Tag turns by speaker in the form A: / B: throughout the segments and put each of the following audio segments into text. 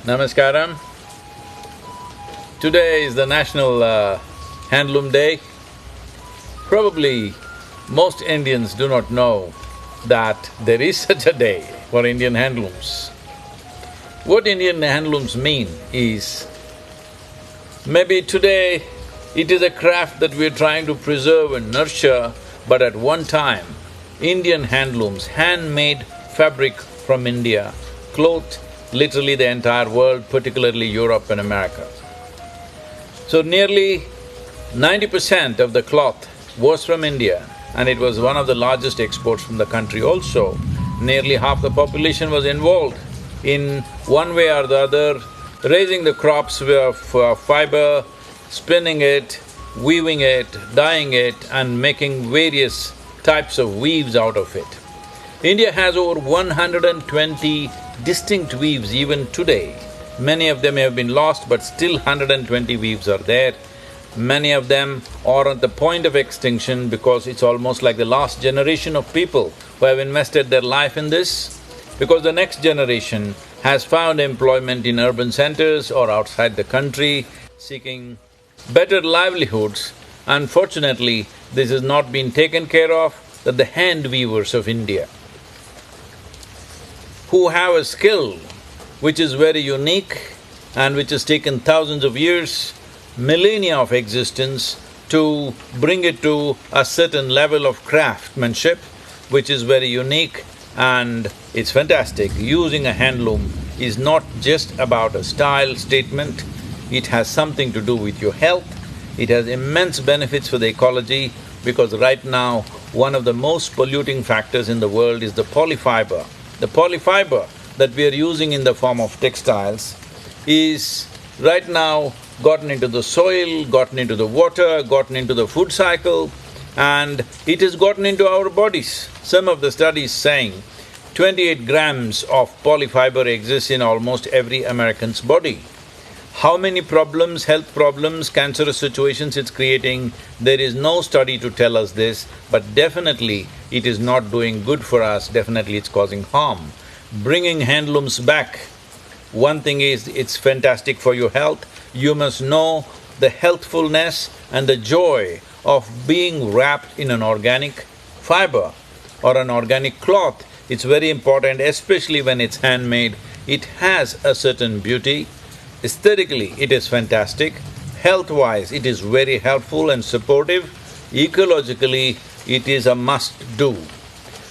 A: Namaskaram. Today is the National Handloom Day. Probably most Indians do not know that there is such a day for Indian handlooms. What Indian handlooms mean is, maybe today it is a craft that we're trying to preserve and nurture, but at one time, Indian handlooms, handmade fabric from India, clothed literally the entire world, particularly Europe and America. So nearly 90% of the cloth was from India, and it was one of the largest exports from the country also. Nearly half the population was involved in one way or the other, raising the crops of fiber, spinning it, weaving it, dyeing it, and making various types of weaves out of it. India has over 120 distinct weaves even today. Many of them have been lost, but still 120 weaves are there. Many of them are at the point of extinction because it's almost like the last generation of people who have invested their life in this, because the next generation has found employment in urban centers or outside the country, seeking better livelihoods. Unfortunately, this has not been taken care of, that the hand weavers of India, who have a skill which is very unique and which has taken thousands of years, millennia of existence, to bring it to a certain level of craftsmanship, which is very unique and it's fantastic. Using a handloom is not just about a style statement, it has something to do with your health, it has immense benefits for the ecology, because right now, one of the most polluting factors in the world is the polyfiber. The polyfiber that we are using in the form of textiles is right now gotten into the soil, gotten into the water, gotten into the food cycle, and it has gotten into our bodies. Some of the studies saying 28 grams of polyfiber exists in almost every American's body. How many problems, health problems, cancerous situations it's creating, there is no study to tell us this, but definitely it is not doing good for us, definitely it's causing harm. Bringing handlooms back, one thing is, it's fantastic for your health. You must know the healthfulness and the joy of being wrapped in an organic fiber or an organic cloth. It's very important, especially when it's handmade. It has a certain beauty. Aesthetically, it is fantastic. Health-wise, it is very helpful and supportive. Ecologically, it is a must-do.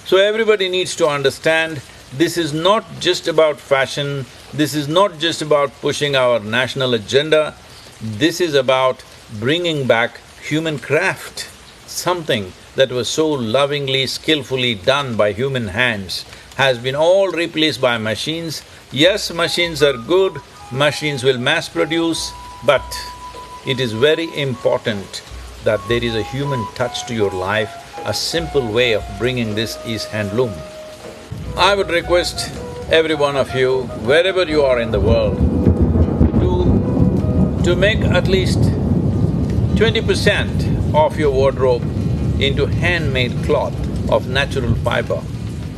A: So everybody needs to understand, this is not just about fashion, this is not just about pushing our national agenda, this is about bringing back human craft, something that was so lovingly, skillfully done by human hands, has been all replaced by machines. Yes, machines are good, machines will mass produce, but it is very important that there is a human touch to your life. A simple way of bringing this is handloom. I would request every one of you, wherever you are in the world, to make at least 20% of your wardrobe into handmade cloth of natural fiber.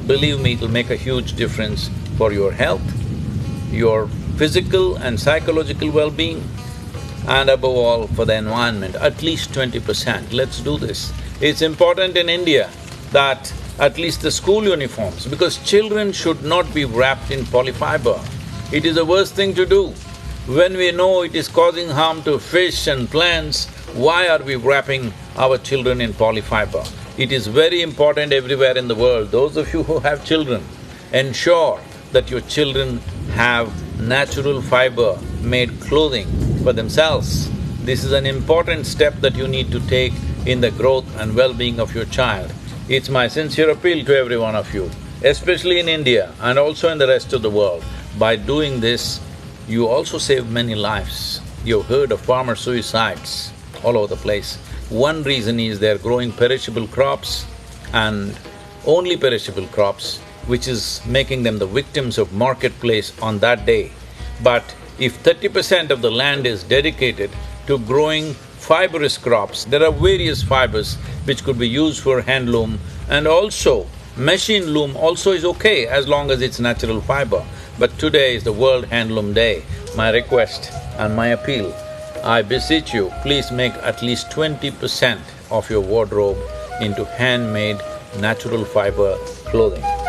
A: Believe me, it'll make a huge difference for your health, your physical and psychological well-being, and above all, for the environment, at least 20%. Let's do this. It's important in India that at least the school uniforms, because children should not be wrapped in polyfiber. It is the worst thing to do. When we know it is causing harm to fish and plants, why are we wrapping our children in polyfiber? It is very important everywhere in the world. Those of you who have children, ensure that your children have natural fiber made clothing for themselves. This is an important step that you need to take in the growth and well-being of your child. It's my sincere appeal to every one of you, especially in India and also in the rest of the world. By doing this, you also save many lives. You've heard of farmer suicides all over the place. One reason is they're growing perishable crops, and only perishable crops, which is making them the victims of marketplace on that day. But if 30% of the land is dedicated to growing fibrous crops, there are various fibers which could be used for handloom, and also machine loom also is okay as long as it's natural fiber. But today is the World Handloom Day. My request and my appeal, I beseech you, please make at least 20% of your wardrobe into handmade, natural fiber clothing.